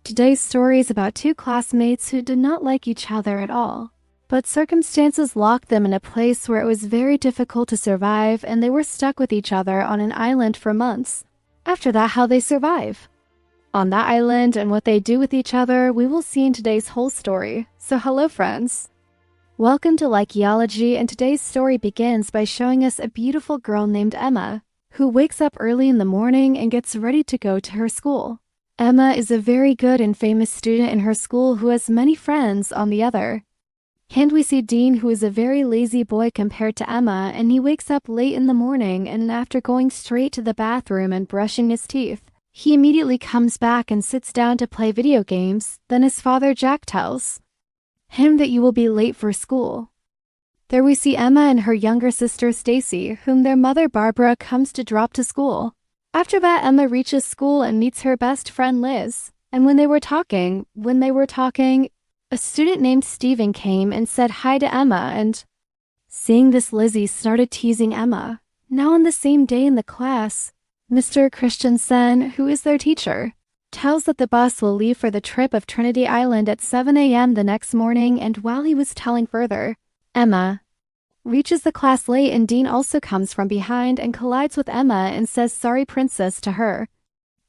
Today's story is about two classmates who did not like each other at all. But circumstances locked them in a place where it was very difficult to survive, and they were stuck with each other on an island for months. After that, how they survive on that island and what they do with each other, we will see in today's whole story. So hello friends. Welcome to Likeology, and today's story begins by showing us a beautiful girl named Emma, who wakes up early in the morning and gets ready to go to her school. Emma is a very good and famous student in her school who has many friends on the other hand. We see Dean, who is a very lazy boy compared to Emma, and he wakes up late in the morning, and after going straight to the bathroom and brushing his teeth, he immediately comes back and sits down to play video games. Then his father Jack tells him that you will be late for school. There we see Emma and her younger sister Stacey, whom their mother Barbara comes to drop to school. After that, Emma reaches school and meets her best friend Liz. And when they were talking, a student named Stephen came and said hi to Emma, and seeing this, Lizzie started teasing Emma. Now on the same day in the class, Mr. Christensen, who is their teacher, tells that the bus will leave for the trip of Trinity Island at 7 a.m. the next morning, and while he was telling further, Emma reaches the class late, and Dean also comes from behind and collides with Emma and says sorry princess to her.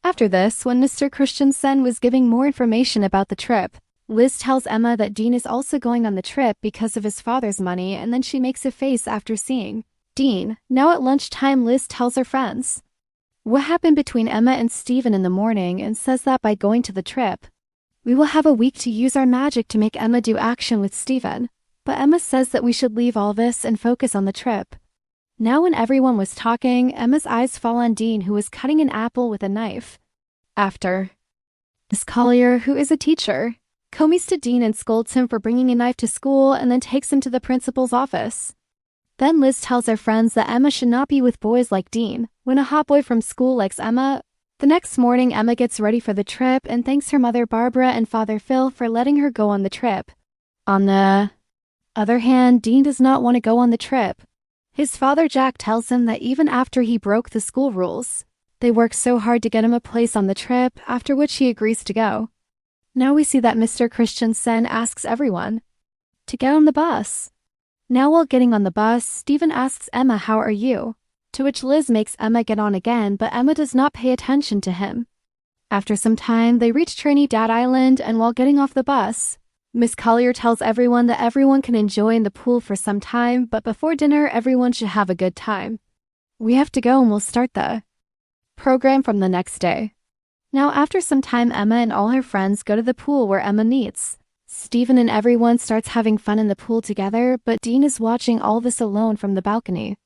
After this, when Mr. Christensen was giving more information about the trip, Liz tells Emma that Dean is also going on the trip because of his father's money, and then she makes a face after seeing Dean. Now at lunchtime, Liz tells her friends what happened between Emma and Stephen in the morning and says that by going to the trip, we will have a week to use our magic to make Emma do action with Stephen. But Emma says that we should leave all this and focus on the trip. Now when everyone was talking, Emma's eyes fall on Dean, who was cutting an apple with a knife. After Miss Collier, who is a teacher, comes to Dean and scolds him for bringing a knife to school and then takes him to the principal's office. Then Liz tells her friends that Emma should not be with boys like Dean. When a hot boy from school likes Emma, the next morning Emma gets ready for the trip and thanks her mother Barbara and father Phil for letting her go on the trip. On the other hand, Dean does not want to go on the trip. His father Jack tells him that even after he broke the school rules, they worked so hard to get him a place on the trip, after which he agrees to go. Now we see that Mr. Christensen asks everyone to get on the bus. Now while getting on the bus, Stephen asks Emma, "How are you?" To which Liz makes Emma get on again, but Emma does not pay attention to him. After some time, they reach Trinidad Island, and while getting off the bus, Miss Collier tells everyone that everyone can enjoy in the pool for some time, but before dinner, everyone should have a good time. We have to go and we'll start the program from the next day. Now after some time, Emma and all her friends go to the pool where Emma meets Stephen, and everyone starts having fun in the pool together, but Dean is watching all this alone from the balcony.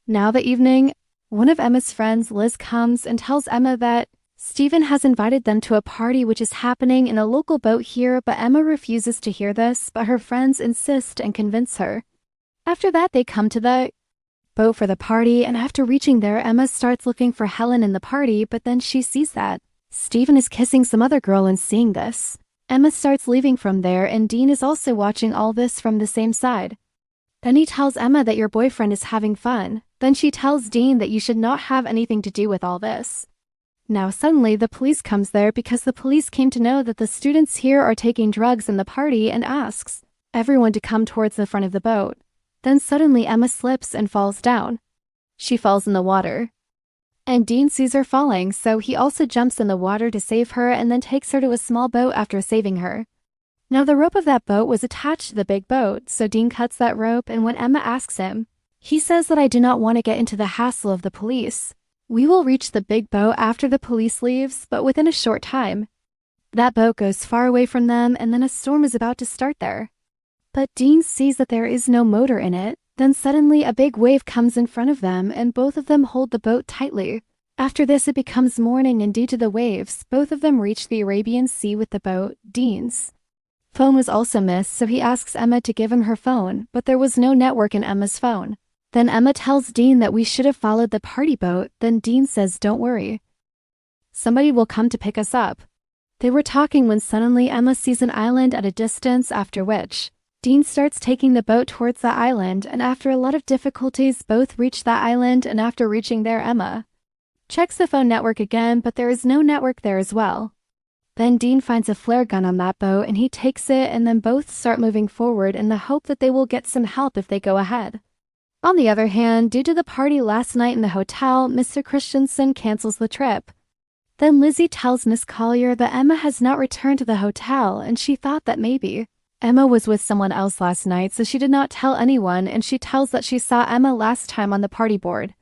Now the evening, one of Emma's friends, Liz, comes and tells Emma that Stephen has invited them to a party which is happening in a local boat here, but Emma refuses to hear this, but her friends insist and convince her. After that, they come to the boat for the party, and after reaching there, Emma starts looking for Helen in the party, but then she sees that Stephen is kissing some other girl, and seeing this, Emma starts leaving from there, and Dean is also watching all this from the same side. Then he tells Emma that your boyfriend is having fun. Then she tells Dean that you should not have anything to do with all this. Now suddenly the police comes there because the police came to know that the students here are taking drugs in the party and asks everyone to come towards the front of the boat. Then suddenly Emma slips and falls down. She falls in the water. And Dean sees her falling, so he also jumps in the water to save her and then takes her to a small boat after saving her. Now the rope of that boat was attached to the big boat, so Dean cuts that rope, and when Emma asks him, he says that I do not want to get into the hassle of the police. We will reach the big boat after the police leaves, but within a short time. That boat goes far away from them, and then a storm is about to start there. But Dean sees that there is no motor in it. Then suddenly a big wave comes in front of them, and both of them hold the boat tightly. After this, it becomes morning, and due to the waves, both of them reach the Arabian Sea with the boat. Dean's phone was also missed, so he asks Emma to give him her phone, but there was no network in Emma's phone. Then Emma tells Dean that we should have followed the party boat. Then Dean says, "Don't worry. Somebody will come to pick us up." They were talking when suddenly Emma sees an island at a distance, after which Dean starts taking the boat towards the island, and after a lot of difficulties, both reach that island, and after reaching there, Emma checks the phone network again, but there is no network there as well. Then Dean finds a flare gun on that boat and he takes it, and then both start moving forward in the hope that they will get some help if they go ahead. On the other hand, due to the party last night in the hotel, Mr. Christensen cancels the trip. Then Lizzie tells Miss Collier that Emma has not returned to the hotel, and she thought that maybe Emma was with someone else last night, so she did not tell anyone, and she tells that she saw Emma last time on the party board.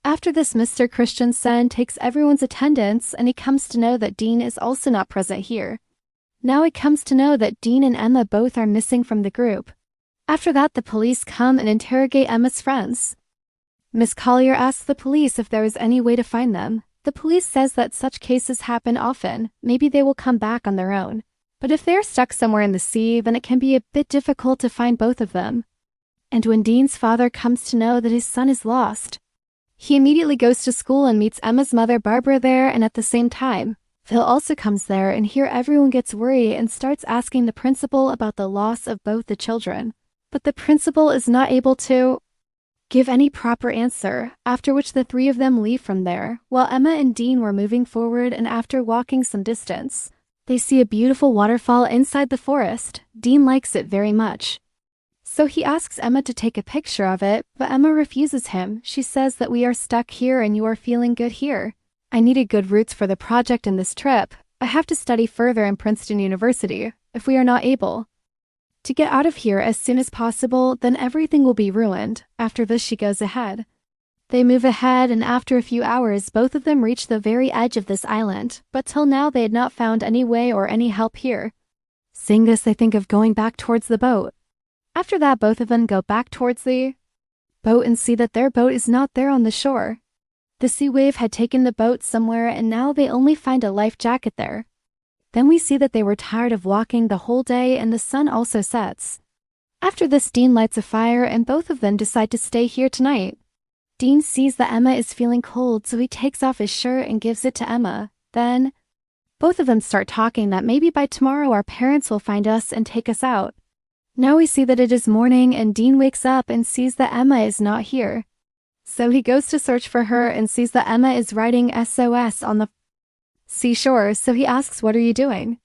After this, Mr. Christensen takes everyone's attendance, and he comes to know that Dean is also not present here. Now he comes to know that Dean and Emma both are missing from the group. After that, the police come and interrogate Emma's friends. Miss Collier asks the police if there is any way to find them. The police says that such cases happen often. Maybe they will come back on their own. But if they are stuck somewhere in the sea, then it can be a bit difficult to find both of them. And when Dean's father comes to know that his son is lost, he immediately goes to school and meets Emma's mother Barbara there, and at the same time, Phil also comes there, and here everyone gets worried and starts asking the principal about the loss of both the children. But the principal is not able to give any proper answer, after which the three of them leave from there, while Emma and Dean were moving forward, and after walking some distance, they see a beautiful waterfall inside the forest. Dean likes it very much. So he asks Emma to take a picture of it, but Emma refuses him. She says that we are stuck here and you are feeling good here. I needed good roots for the project in this trip. I have to study further in Princeton University. If we are not able to get out of here as soon as possible, then everything will be ruined. After this, she goes ahead. They move ahead, and after a few hours, both of them reach the very edge of this island, but till now they had not found any way or any help here. Seeing this, they think of going back towards the boat. After that, both of them go back towards the boat and see that their boat is not there on the shore. The sea wave had taken the boat somewhere, and now they only find a life jacket there. Then we see that they were tired of walking the whole day, and the sun also sets. After this, Dean lights a fire, and both of them decide to stay here tonight. Dean sees that Emma is feeling cold, so he takes off his shirt and gives it to Emma. Then, both of them start talking that maybe by tomorrow our parents will find us and take us out. Now we see that it is morning, and Dean wakes up and sees that Emma is not here. So he goes to search for her and sees that Emma is writing SOS on the seashore, so he asks, "What are you doing?"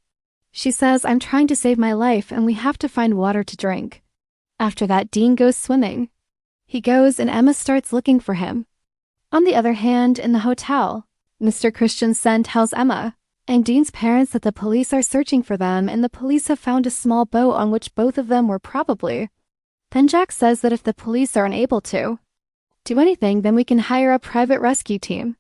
She says, "I'm trying to save my life and we have to find water to drink." After that, Dean goes swimming. He goes and Emma starts looking for him. On the other hand, in the hotel, Mr. Christensen tells Emma and Dean's parents that the police are searching for them, and the police have found a small boat on which both of them were probably. Then Jack says that if the police are unable to do anything, then we can hire a private rescue team.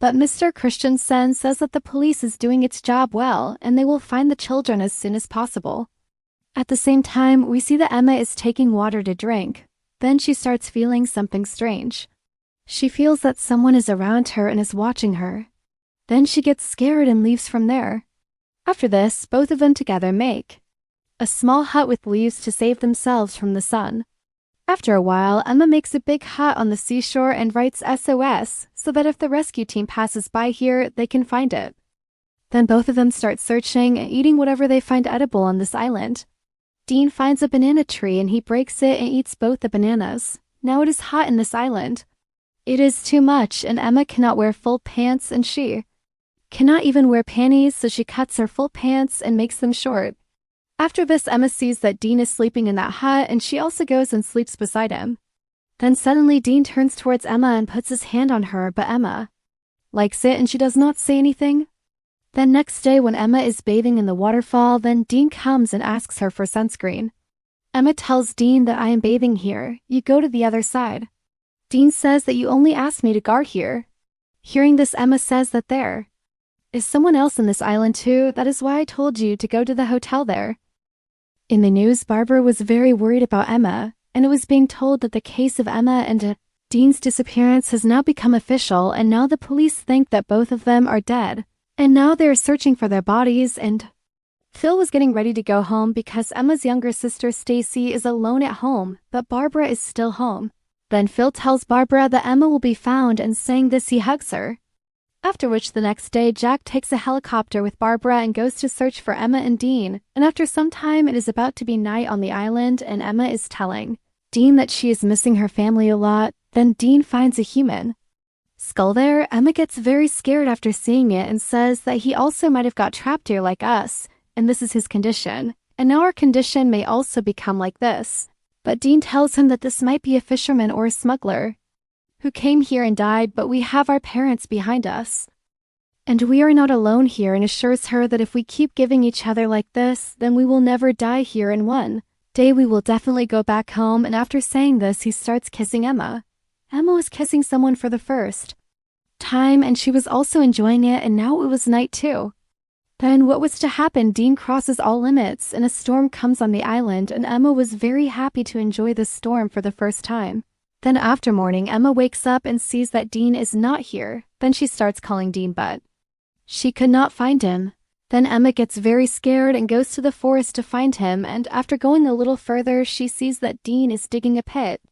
But Mr. Christensen says that the police is doing its job well, and they will find the children as soon as possible. At the same time, we see that Emma is taking water to drink. Then she starts feeling something strange. She feels that someone is around her and is watching her. Then she gets scared and leaves from there. After this, both of them together make a small hut with leaves to save themselves from the sun. After a while, Emma makes a big hut on the seashore and writes SOS so that if the rescue team passes by here, they can find it. Then both of them start searching and eating whatever they find edible on this island. Dean finds a banana tree and he breaks it and eats both the bananas. Now it is hot in this island. It is too much, and Emma cannot wear full pants, and she cannot even wear panties, so she cuts her full pants and makes them short. After this, Emma sees that Dean is sleeping in that hut, and she also goes and sleeps beside him. Then suddenly Dean turns towards Emma and puts his hand on her, but Emma likes it and she does not say anything. Then next day, when Emma is bathing in the waterfall, then Dean comes and asks her for sunscreen. Emma tells Dean that I am bathing here. You go to the other side. Dean says that you only asked me to guard here. Hearing this, Emma says that there is someone else in this island too. That is why I told you to go to the hotel there. In the news, Barbara was very worried about Emma, and it was being told that the case of Emma and Dean's disappearance has now become official, and now the police think that both of them are dead. And now they are searching for their bodies, and Phil was getting ready to go home because Emma's younger sister Stacey is alone at home, but Barbara is still home. Then Phil tells Barbara that Emma will be found, and saying this, he hugs her. After which, the next day, Jack takes a helicopter with Barbara and goes to search for Emma and Dean, and after some time it is about to be night on the island, and Emma is telling Dean that she is missing her family a lot. Then Dean finds a human skull there, Emma gets very scared after seeing it and says that he also might have got trapped here like us, and this is his condition, and now our condition may also become like this. But Dean tells him that this might be a fisherman or a smuggler who came here and died, but we have our parents behind us. And we are not alone here, and assures her that if we keep giving each other like this, then we will never die here, and one day we will definitely go back home. And after saying this, he starts kissing Emma. Emma was kissing someone for the first time, and she was also enjoying it, and now it was night too. Then what was to happen? Dean crosses all limits, and a storm comes on the island, and Emma was very happy to enjoy the storm for the first time. Then after morning, Emma wakes up and sees that Dean is not here. Then she starts calling Dean, but she could not find him. Then Emma gets very scared and goes to the forest to find him, and after going a little further, she sees that Dean is digging a pit.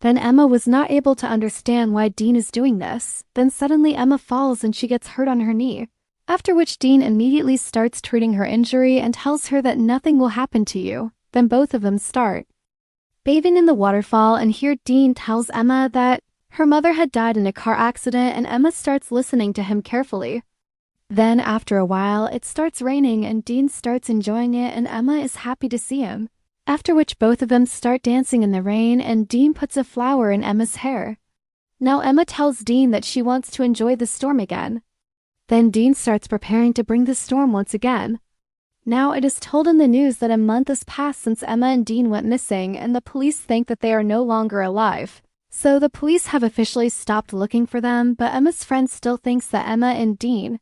Then Emma was not able to understand why Dean is doing this. Then suddenly Emma falls and she gets hurt on her knee. After which Dean immediately starts treating her injury and tells her that nothing will happen to you. Then both of them start bathing in the waterfall, and here Dean tells Emma that her mother had died in a car accident, and Emma starts listening to him carefully. Then after a while, it starts raining and Dean starts enjoying it, and Emma is happy to see him. After which both of them start dancing in the rain, and Dean puts a flower in Emma's hair. Now Emma tells Dean that she wants to enjoy the storm again. Then Dean starts preparing to bring the storm once again. Now it is told in the news that a month has passed since Emma and Dean went missing, and the police think that they are no longer alive. So the police have officially stopped looking for them, but Emma's friend still thinks that Emma and Dean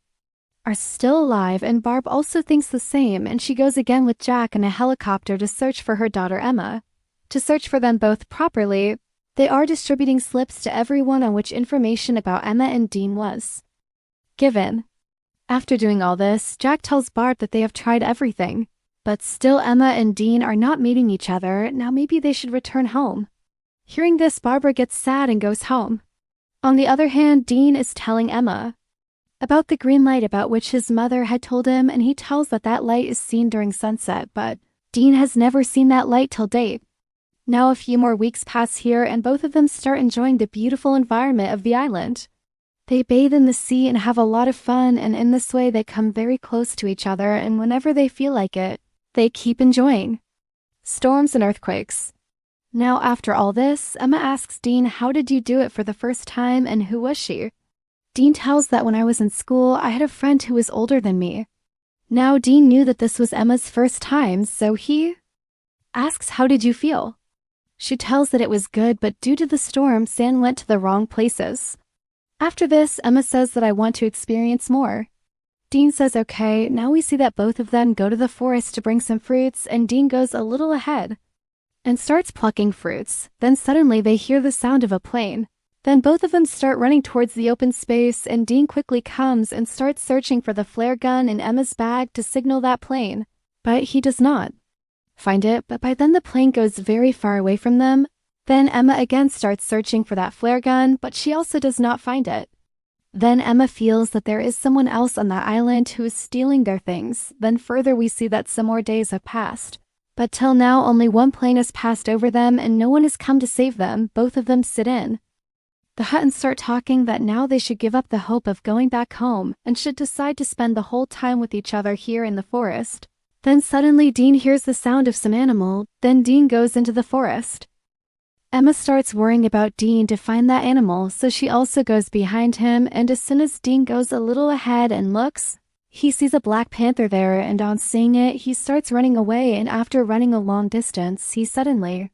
are still alive, and Barb also thinks the same, and she goes again with Jack in a helicopter to search for her daughter Emma. To search for them both properly, they are distributing slips to everyone on which information about Emma and Dean was given. After doing all this, Jack tells Barb that they have tried everything, but still Emma and Dean are not meeting each other. Now maybe they should return home. Hearing this, Barbara gets sad and goes home. On the other hand, Dean is telling Emma about the green light about which his mother had told him, and he tells that that light is seen during sunset, but Dean has never seen that light till date. Now a few more weeks pass here, and both of them start enjoying the beautiful environment of the island. They bathe in the sea and have a lot of fun, and in this way they come very close to each other, and whenever they feel like it, they keep enjoying storms and earthquakes. Now after all this, Emma asks Dean, how did you do it for the first time, and who was she? Dean tells that when I was in school, I had a friend who was older than me. Now Dean knew that this was Emma's first time, so he asks, how did you feel? She tells that it was good, but due to the storm, sand went to the wrong places. After this, Emma says that I want to experience more. Dean says okay. Now we see that both of them go to the forest to bring some fruits, and Dean goes a little ahead and starts plucking fruits. Then suddenly they hear the sound of a plane. Then both of them start running towards the open space, and Dean quickly comes and starts searching for the flare gun in Emma's bag to signal that plane. But he does not find it, but by then the plane goes very far away from them. Then Emma again starts searching for that flare gun, but she also does not find it. Then Emma feels that there is someone else on that island who is stealing their things. Then further we see that some more days have passed. But till now only one plane has passed over them and no one has come to save them. Both of them sit in the hut and start talking that now they should give up the hope of going back home and should decide to spend the whole time with each other here in the forest. Then suddenly Dean hears the sound of some animal. Then Dean goes into the forest. Emma starts worrying about Dean to find that animal, so she also goes behind him, and as soon as Dean goes a little ahead and looks, he sees a black panther there, and on seeing it, he starts running away, and after running a long distance, he suddenly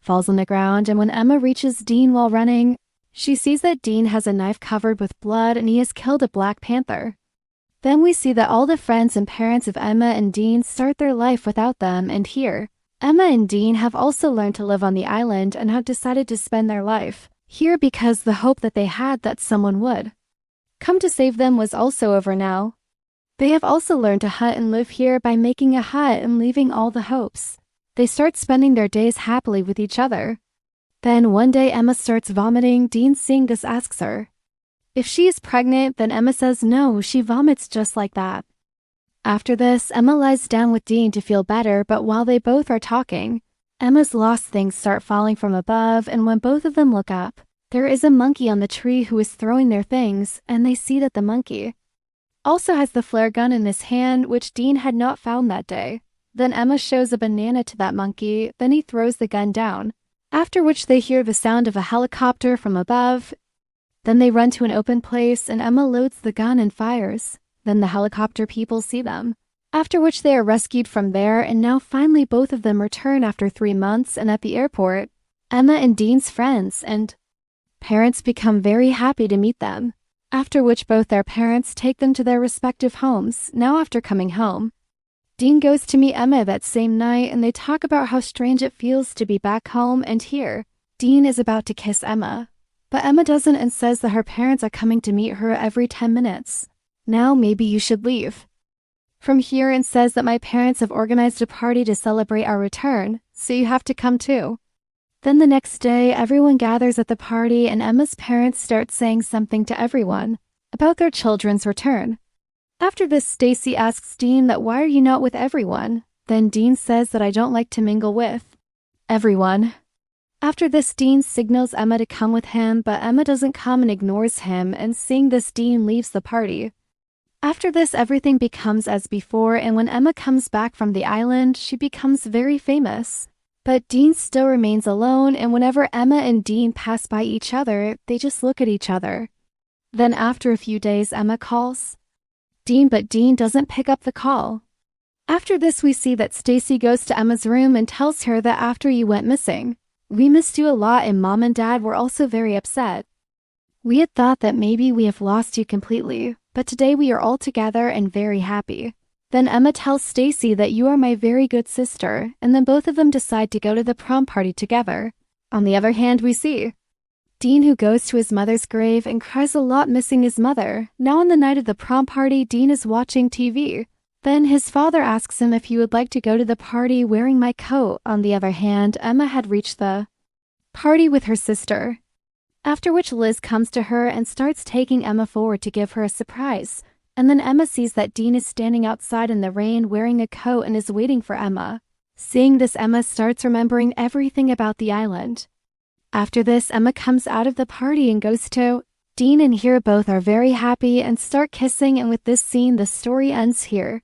falls on the ground, and when Emma reaches Dean while running, she sees that Dean has a knife covered with blood and he has killed a black panther. Then we see that all the friends and parents of Emma and Dean start their life without them, and here, Emma and Dean have also learned to live on the island and have decided to spend their life here because the hope that they had that someone would come to save them was also over now. They have also learned to hunt and live here by making a hut and leaving all the hopes. They start spending their days happily with each other. Then one day Emma starts vomiting. Dean, seeing this, asks her if she is pregnant. Then Emma says no, she vomits just like that. After this, Emma lies down with Dean to feel better, but while they both are talking, Emma's lost things start falling from above, and when both of them look up, There is a monkey on the tree who is throwing their things, and they see that the monkey also has the flare gun in his hand, which Dean had not found that day. Then Emma shows a banana to that monkey, then he throws the gun down, after which they hear the sound of a helicopter from above. Then they run to an open place and Emma loads the gun and fires. Then the helicopter people see them, after which they are rescued from there, and now finally both of them return after 3 months, and at the airport, Emma and Dean's friends and parents become very happy to meet them, after which both their parents take them to their respective homes. Now after coming home, Dean goes to meet Emma that same night, and they talk about how strange it feels to be back home, and here, Dean is about to kiss Emma. But Emma doesn't and says that her parents are coming to meet her every 10 minutes. Now maybe you should leave from here, and says that my parents have organized a party to celebrate our return, so you have to come too. Then the next day, everyone gathers at the party, and Emma's parents start saying something to everyone about their children's return. After this, Stacey asks Dean that why are you not with everyone? Then Dean says that I don't like to mingle with everyone. After this, Dean signals Emma to come with him, but Emma doesn't come and ignores him, and seeing this, Dean leaves the party. After this, everything becomes as before, and when Emma comes back from the island, she becomes very famous. But Dean still remains alone, and whenever Emma and Dean pass by each other, they just look at each other. Then after a few days, Emma calls Dean, but Dean doesn't pick up the call. After this, we see that Stacey goes to Emma's room and tells her that after you went missing, we missed you a lot, and Mom and Dad were also very upset. We had thought that maybe we have lost you completely, but today we are all together and very happy. Then Emma tells Stacey that you are my very good sister, and then both of them decide to go to the prom party together. On the other hand, we see Dean, who goes to his mother's grave and cries a lot missing his mother. Now on the night of the prom party, Dean is watching TV. Then his father asks him if he would like to go to the party wearing my coat. On the other hand, Emma had reached the party with her sister, after which Liz comes to her and starts taking Emma forward to give her a surprise. And then Emma sees that Dean is standing outside in the rain wearing a coat and is waiting for Emma. Seeing this, Emma starts remembering everything about the island. After this, Emma comes out of the party and goes to Dean, and here both are very happy and start kissing, and with this scene, the story ends here.